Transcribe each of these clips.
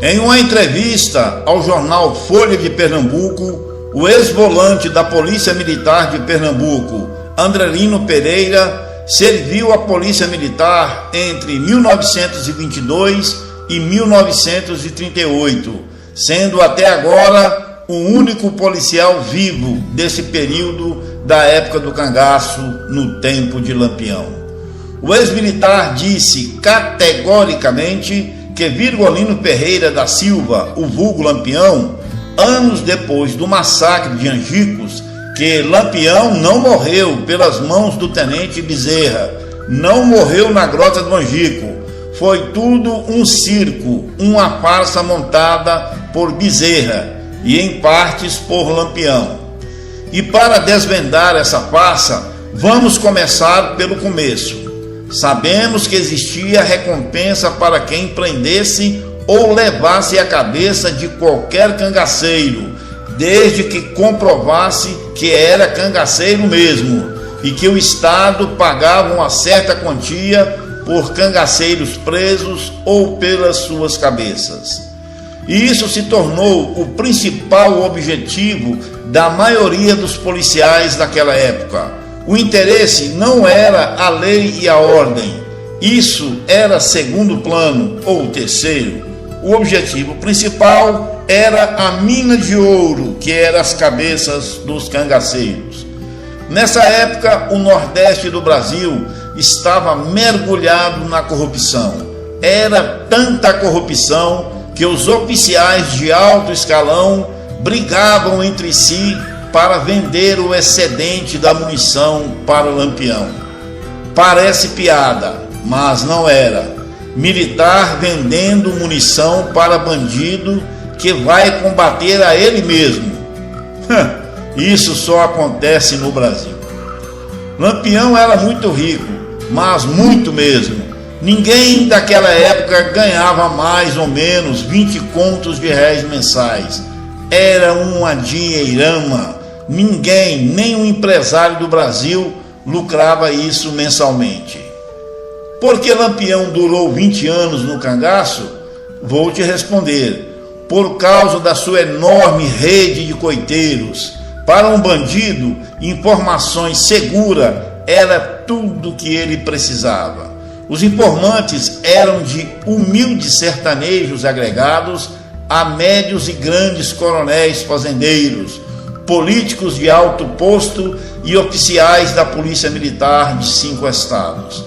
Em uma entrevista ao jornal Folha de Pernambuco, o ex-volante da Polícia Militar de Pernambuco, Andrelino Pereira, serviu a Polícia Militar entre 1922 e 1938, sendo até agora o único policial vivo desse período da época do cangaço, no tempo de Lampião. O ex-militar disse categoricamente que Virgolino Ferreira da Silva, o vulgo Lampião, anos depois do massacre de Angicos, que Lampião não morreu pelas mãos do tenente Bezerra, não morreu na Grota do Angico, foi tudo um circo, uma farsa montada por Bezerra e em partes por Lampião. E para desvendar essa farsa, vamos começar pelo começo. Sabemos que existia recompensa para quem prendesse ou levasse a cabeça de qualquer cangaceiro, desde que comprovasse que era cangaceiro mesmo e que o Estado pagava uma certa quantia por cangaceiros presos ou pelas suas cabeças. E isso se tornou o principal objetivo da maioria dos policiais daquela época. O interesse não era a lei e a ordem, isso era segundo plano ou terceiro. O objetivo principal era a mina de ouro, que eram as cabeças dos cangaceiros. Nessa época, o Nordeste do Brasil estava mergulhado na corrupção. Era tanta corrupção que os oficiais de alto escalão brigavam entre si para vender o excedente da munição para Lampião. Parece piada, mas não era. Militar vendendo munição para bandido que vai combater a ele mesmo. Isso só acontece no Brasil. Lampião era muito rico, mas muito mesmo. Ninguém daquela época ganhava mais ou menos 20 contos de réis mensais. Era uma dinheirama. Ninguém, nem um empresário do Brasil, lucrava isso mensalmente. Por que Lampião durou 20 anos no cangaço? Vou te responder. Por causa da sua enorme rede de coiteiros. Para um bandido, informações seguras era tudo o que ele precisava. Os informantes eram de humildes sertanejos agregados a médios e grandes coronéis fazendeiros, políticos de alto posto e oficiais da Polícia Militar de 5 estados.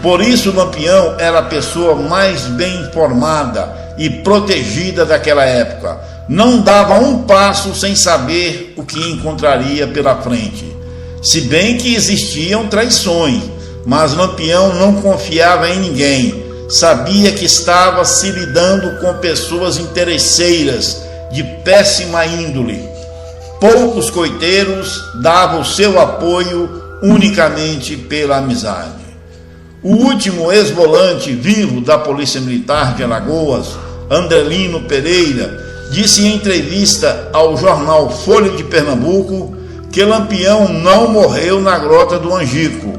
Por isso, Lampião era a pessoa mais bem informada e protegida daquela época. Não dava um passo sem saber o que encontraria pela frente. Se bem que existiam traições, mas Lampião não confiava em ninguém. Sabia que estava se lidando com pessoas interesseiras, de péssima índole. Poucos coiteiros davam o seu apoio unicamente pela amizade. O último ex-volante vivo da Polícia Militar de Alagoas, Andrelino Pereira, disse em entrevista ao jornal Folha de Pernambuco que Lampião não morreu na Grota do Angico.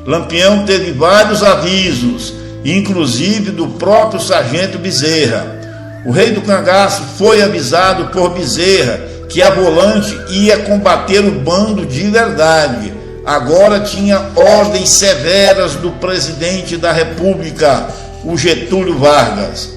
Lampião teve vários avisos, inclusive do próprio sargento Bezerra. O rei do cangaço foi avisado por Bezerra que a volante ia combater o bando de verdade. Agora tinha ordens severas do presidente da República, o Getúlio Vargas,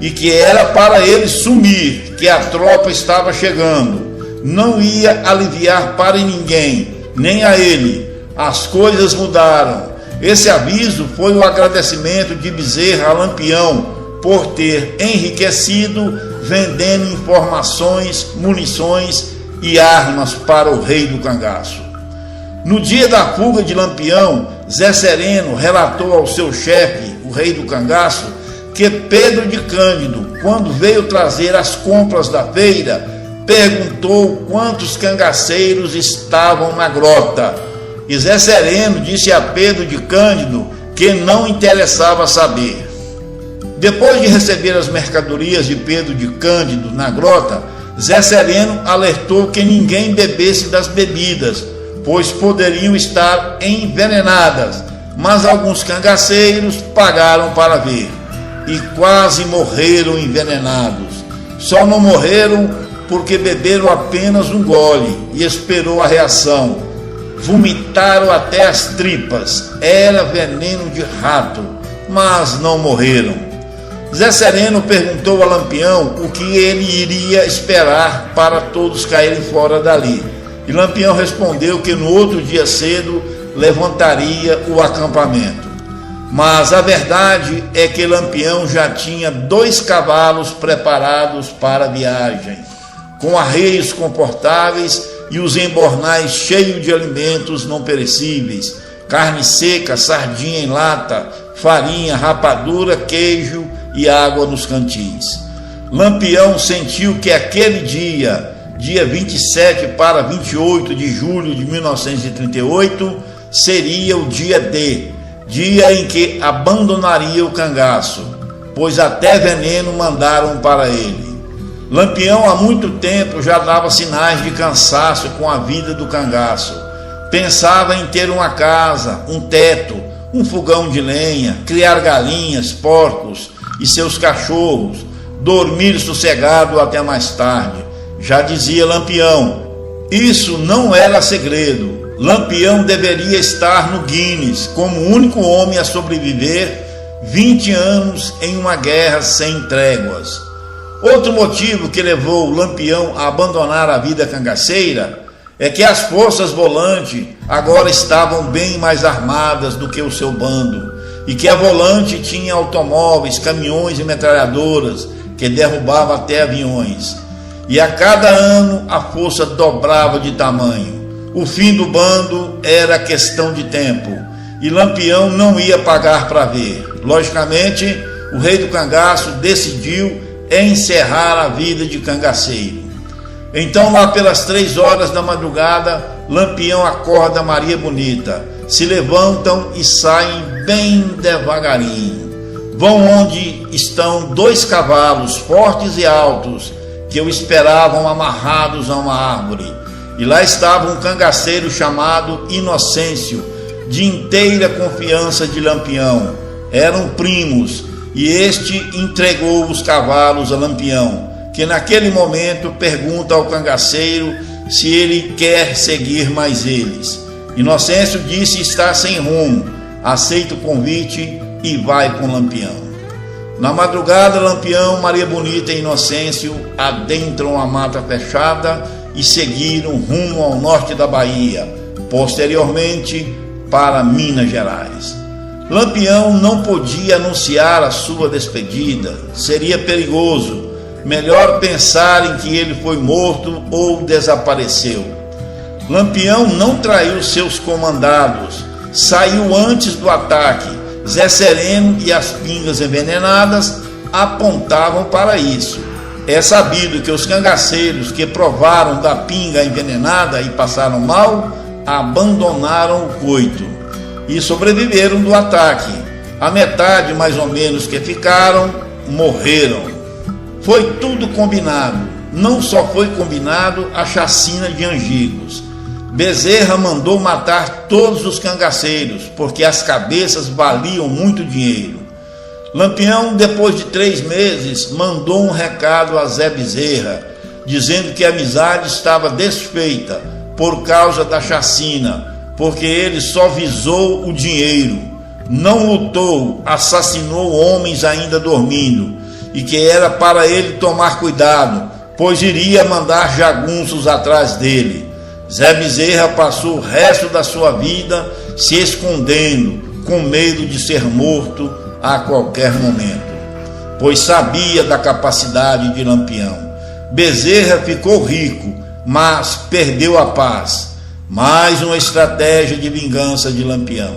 e que era para ele sumir, que a tropa estava chegando. Não ia aliviar para ninguém, nem a ele. As coisas mudaram. Esse aviso foi o agradecimento de Bezerra a Lampião por ter enriquecido, vendendo informações, munições e armas para o rei do cangaço. No dia da fuga de Lampião, Zé Sereno relatou ao seu chefe, o rei do cangaço, que Pedro de Cândido, quando veio trazer as compras da feira, perguntou quantos cangaceiros estavam na grota. E Zé Sereno disse a Pedro de Cândido que não interessava saber. Depois de receber as mercadorias de Pedro de Cândido na grota, Zé Sereno alertou que ninguém bebesse das bebidas, pois poderiam estar envenenadas, mas alguns cangaceiros pagaram para ver e quase morreram envenenados. Só não morreram porque beberam apenas um gole e esperou a reação. Vomitaram até as tripas, era veneno de rato, mas não morreram. Zé Sereno perguntou a Lampião o que ele iria esperar para todos caírem fora dali. E Lampião respondeu que no outro dia cedo levantaria o acampamento. Mas a verdade é que Lampião já tinha 2 cavalos preparados para a viagem, com arreios confortáveis e os embornais cheios de alimentos não perecíveis, carne seca, sardinha em lata, farinha, rapadura, queijo e água nos cantis. Lampião sentiu que aquele dia 27 para 28 de julho de 1938, seria o dia em que abandonaria o cangaço, pois até veneno mandaram para ele. Lampião há muito tempo já dava sinais de cansaço com a vida do cangaço. Pensava em ter uma casa, um teto, um fogão de lenha, criar galinhas, porcos e seus cachorros, dormir sossegado até mais tarde. Já dizia Lampião, isso não era segredo. Lampião deveria estar no Guinness como o único homem a sobreviver 20 anos em uma guerra sem tréguas. Outro motivo que levou Lampião a abandonar a vida cangaceira é que as forças Volante agora estavam bem mais armadas do que o seu bando, e que a Volante tinha automóveis, caminhões e metralhadoras que derrubavam até aviões. E a cada ano a força dobrava de tamanho. O fim do bando era questão de tempo, e Lampião não ia pagar para ver. Logicamente, o rei do cangaço decidiu encerrar a vida de cangaceiro. Então, lá pelas 3 horas da madrugada, Lampião acorda Maria Bonita, se levantam e saem bem devagarinho. Vão onde estão 2 cavalos fortes e altos, que o esperavam amarrados a uma árvore. E lá estava um cangaceiro chamado Inocêncio, de inteira confiança de Lampião. Eram primos, e este entregou os cavalos a Lampião, que naquele momento pergunta ao cangaceiro se ele quer seguir mais eles. Inocêncio disse estar sem rumo, aceita o convite e vai com Lampião. Na madrugada, Lampião, Maria Bonita e Inocêncio adentram a mata fechada e seguiram rumo ao norte da Bahia, posteriormente para Minas Gerais. Lampião não podia anunciar a sua despedida, seria perigoso. Melhor pensar em que ele foi morto ou desapareceu. Lampião não traiu seus comandados, saiu antes do ataque. Zé Sereno e as pingas envenenadas apontavam para isso. É sabido que os cangaceiros que provaram da pinga envenenada e passaram mal, abandonaram o coito e sobreviveram do ataque. A metade, mais ou menos, que ficaram, morreram. Foi tudo combinado. Não só foi combinado a chacina de Angicos. Bezerra mandou matar todos os cangaceiros, porque as cabeças valiam muito dinheiro. Lampião, depois de 3 meses, mandou um recado a Zé Bezerra, dizendo que a amizade estava desfeita por causa da chacina, porque ele só visou o dinheiro, não lutou, assassinou homens ainda dormindo, e que era para ele tomar cuidado, pois iria mandar jagunços atrás dele. Zé Bezerra passou o resto da sua vida se escondendo, com medo de ser morto a qualquer momento, pois sabia da capacidade de Lampião. Bezerra ficou rico, mas perdeu a paz. Mais uma estratégia de vingança de Lampião.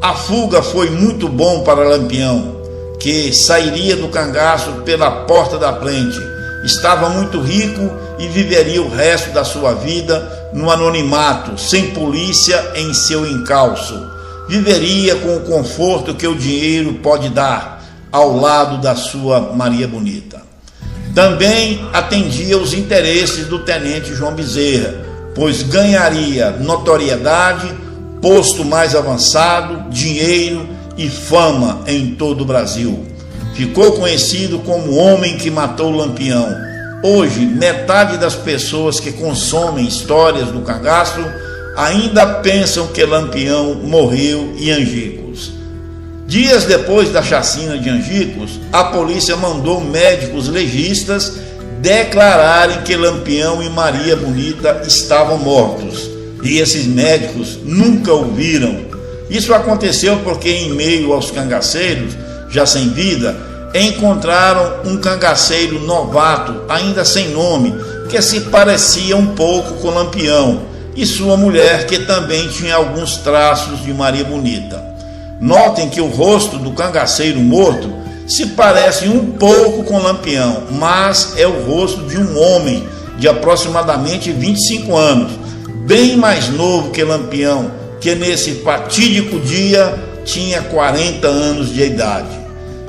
A fuga foi muito bom para Lampião, que sairia do cangaço pela porta da frente. Estava muito rico e viveria o resto da sua vida no anonimato, sem polícia em seu encalço. Viveria com o conforto que o dinheiro pode dar, ao lado da sua Maria Bonita. Também atendia os interesses do tenente João Bezerra, pois ganharia notoriedade, posto mais avançado, dinheiro e fama em todo o Brasil. Ficou conhecido como o homem que matou Lampião. Hoje, metade das pessoas que consomem histórias do cangaço ainda pensam que Lampião morreu em Angicos. Dias depois da chacina de Angicos, a polícia mandou médicos legistas declararem que Lampião e Maria Bonita estavam mortos. E esses médicos nunca o viram. Isso aconteceu porque, em meio aos cangaceiros, já sem vida, encontraram um cangaceiro novato, ainda sem nome, que se parecia um pouco com Lampião, e sua mulher, que também tinha alguns traços de Maria Bonita. Notem que o rosto do cangaceiro morto se parece um pouco com Lampião, mas é o rosto de um homem de aproximadamente 25 anos, bem mais novo que Lampião, que nesse fatídico dia tinha 40 anos de idade.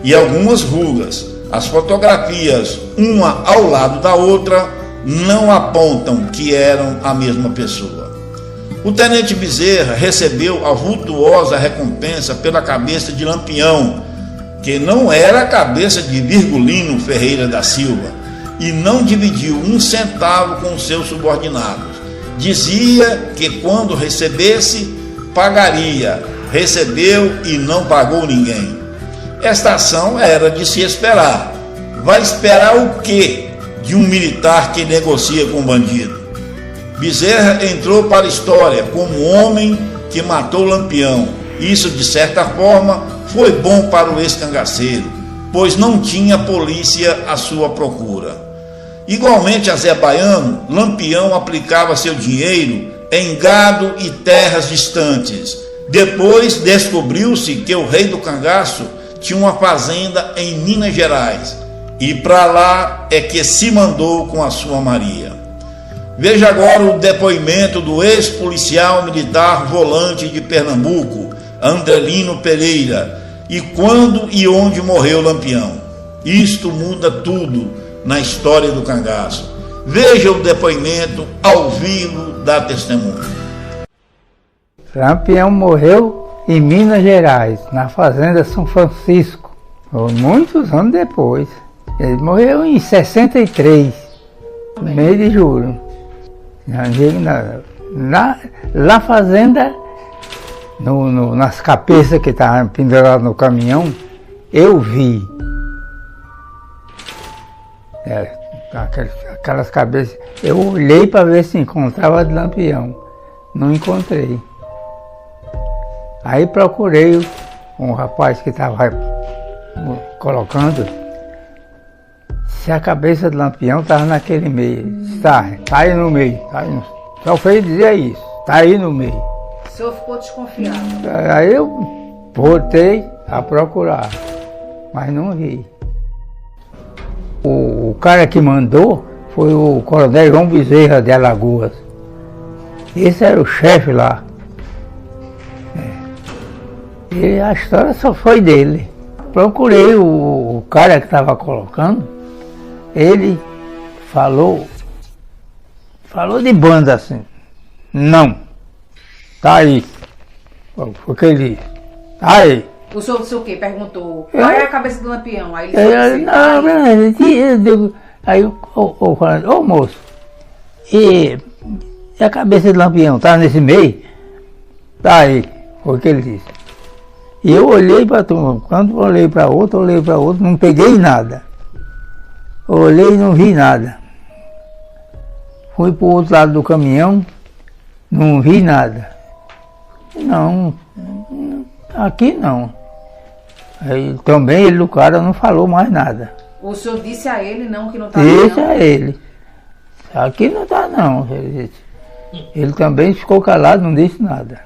E algumas rugas. As fotografias, uma ao lado da outra, não apontam que eram a mesma pessoa. O tenente Bezerra recebeu a vultuosa recompensa pela cabeça de Lampião, que não era a cabeça de Virgulino Ferreira da Silva, e não dividiu um centavo com seus subordinados. Dizia que quando recebesse, pagaria. Recebeu e não pagou ninguém. Esta ação era de se esperar. Vai esperar o quê de um militar que negocia com bandido? Bezerra entrou para a história como o homem que matou Lampião. Isso, de certa forma, foi bom para o ex-cangaceiro, pois não tinha polícia à sua procura. Igualmente a Zé Baiano, Lampião aplicava seu dinheiro em gado e terras distantes. Depois descobriu-se que o rei do cangaço tinha uma fazenda em Minas Gerais, e para lá é que se mandou com a sua Maria. Veja agora o depoimento do ex-policial militar volante de Pernambuco, Andrelino Pereira, e quando e onde morreu Lampião. Isto muda tudo na história do cangaço. Veja o depoimento ao vivo da testemunha. Lampião morreu em Minas Gerais, na fazenda São Francisco, muitos anos depois. Ele morreu em 63, no mês de julho. Na fazenda, nas cabeças que estavam penduradas no caminhão, eu vi. Aquelas cabeças, eu olhei para ver se encontrava de Lampião, não encontrei. Aí procurei um rapaz que estava colocando se a cabeça de Lampião estava naquele meio. Está aí no meio. Só fez dizer isso, está aí no meio. O senhor ficou desconfiado? Aí eu voltei a procurar, mas não vi. O cara que mandou foi o coronel João Bezerra de Alagoas. Esse era o chefe lá. E a história só foi dele. Procurei o cara que estava colocando, ele falou de banda assim, não, tá aí, foi o que ele disse, tá aí. O senhor disse o quê? Perguntou, qual é a cabeça do Lampião? Aí ele disse, aí eu falei, ô moço, e a cabeça do Lampião tá nesse meio? Tá aí, foi o que ele disse. E eu olhei para tudo, quando olhei para outro, não peguei nada. Olhei e não vi nada. Fui para o outro lado do caminhão, não vi nada. Não, aqui não. Aí, também ele, o cara, não falou mais nada. O senhor disse a ele não, que não estava? Disse a ele. Aqui não está não. Ele também ficou calado, não disse nada.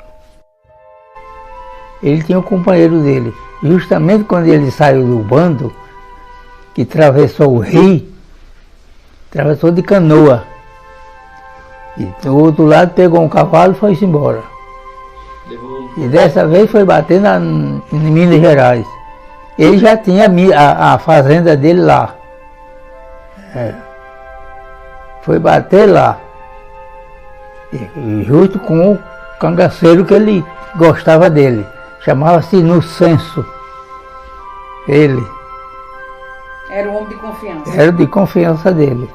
Ele tinha um companheiro dele. Justamente quando ele saiu do bando, que atravessou o rio, atravessou de canoa. E do outro lado pegou um cavalo e foi-se embora. E dessa vez foi bater em Minas Gerais. Ele já tinha a fazenda dele lá. Foi bater lá. E justo com o cangaceiro que ele gostava dele. Chamava-se Inocêncio. Ele. Era o homem de confiança. Era de confiança dele.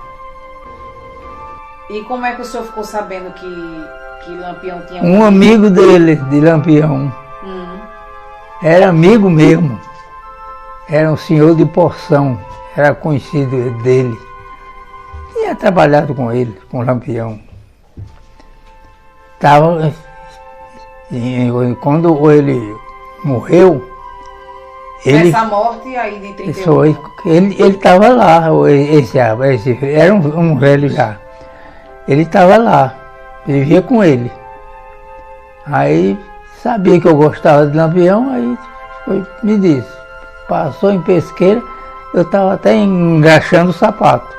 E como é que o senhor ficou sabendo que Lampião tinha... Um amigo dele, de Lampião. Era amigo mesmo. Era um senhor de Porção. Era conhecido dele. Tinha trabalhado com ele, com Lampião. Quando ele morreu, essa morte aí de 38. Ele estava lá, era um velho já. Ele estava lá, vivia com ele. Aí sabia que eu gostava de Lampião, aí me disse. Passou em Pesqueira, eu estava até engraxando o sapato.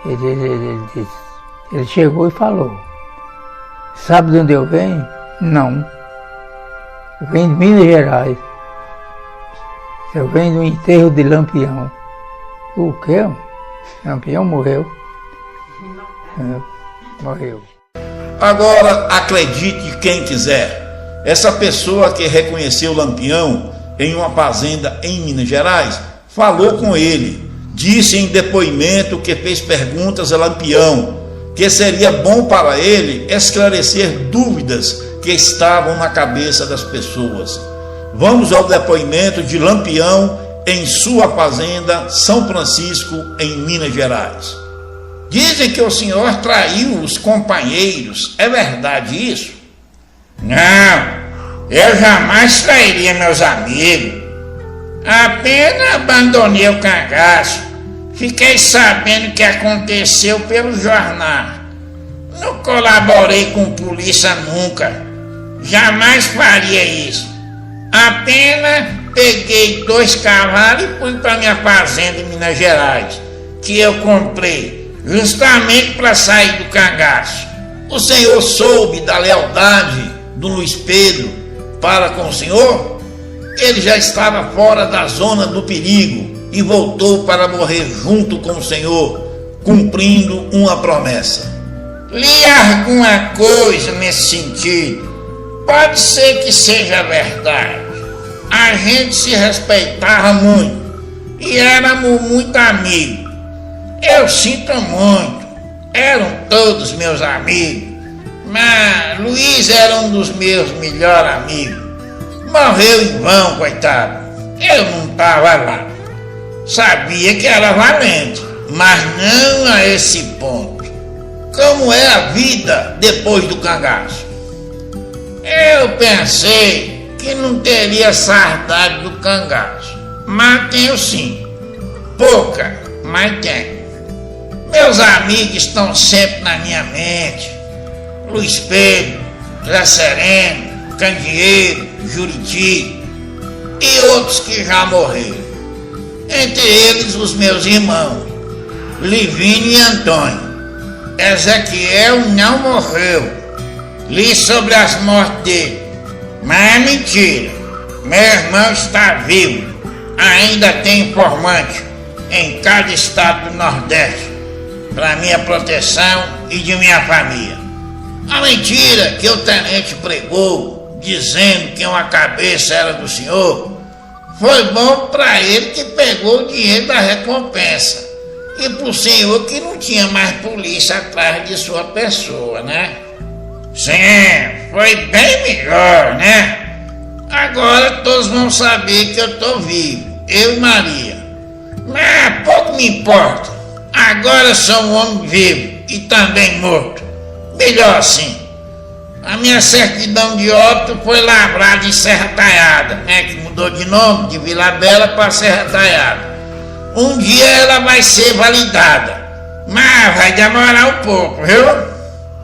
Ele chegou e falou: sabe de onde eu venho? Não. Eu venho de Minas Gerais. Eu venho do enterro de Lampião. O quê? Lampião morreu. Morreu. Agora, acredite quem quiser, essa pessoa que reconheceu Lampião em uma fazenda em Minas Gerais, falou com ele, disse em depoimento que fez perguntas a Lampião, que seria bom para ele esclarecer dúvidas que estavam na cabeça das pessoas. Vamos ao depoimento de Lampião em sua fazenda São Francisco, em Minas Gerais. Dizem que o senhor traiu os companheiros, é verdade isso? Não, eu jamais trairia meus amigos. Apenas abandonei o cangaço. Fiquei sabendo o que aconteceu pelo jornal. Não colaborei com polícia nunca. Jamais faria isso. Apenas peguei 2 cavalos e fui para minha fazenda em Minas Gerais, que eu comprei justamente para sair do cangaço. O senhor soube da lealdade do Luiz Pedro para com o senhor? Ele já estava fora da zona do perigo e voltou para morrer junto com o senhor, cumprindo uma promessa. Li alguma coisa nesse sentido. Pode ser que seja verdade. A gente se respeitava muito e éramos muito amigos. Eu sinto muito, eram todos meus amigos, mas Luiz era um dos meus melhores amigos. Morreu em vão, coitado. Eu não estava lá. Sabia que era valente, mas não a esse ponto. Como é a vida depois do cangaço? Eu pensei que não teria saudade do cangaço, mas tenho sim. Pouca, mas tenho. Meus amigos estão sempre na minha mente. Luiz Pedro, Zé Sereno, Candeeiro, Juriti e outros que já morreram. Entre eles os meus irmãos, Livínio e Antônio. Ezequiel não morreu. Li sobre as mortes dele, mas é mentira. Meu irmão está vivo. Ainda tem informante em cada estado do Nordeste para minha proteção e de minha família. A mentira que o tenente pregou, dizendo que uma cabeça era do senhor, foi bom para ele que pegou o dinheiro da recompensa e para o senhor que não tinha mais polícia atrás de sua pessoa, né? Sim, foi bem melhor, né? Agora todos vão saber que eu tô vivo, eu e Maria. Mas pouco me importa. Agora sou um homem vivo e também morto. Melhor assim. A minha certidão de óbito foi lavrada em Serra Talhada, né? Que mudou de nome, de Vila Bela para Serra Talhada. Um dia ela vai ser validada, mas vai demorar um pouco, viu?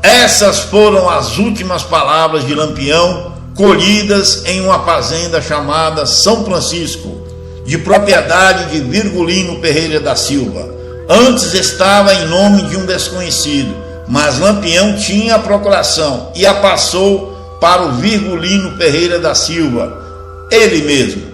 Essas foram as últimas palavras de Lampião, colhidas em uma fazenda chamada São Francisco, de propriedade de Virgulino Pereira da Silva. Antes estava em nome de um desconhecido, mas Lampião tinha a procuração e a passou para o Virgulino Pereira da Silva, ele mesmo.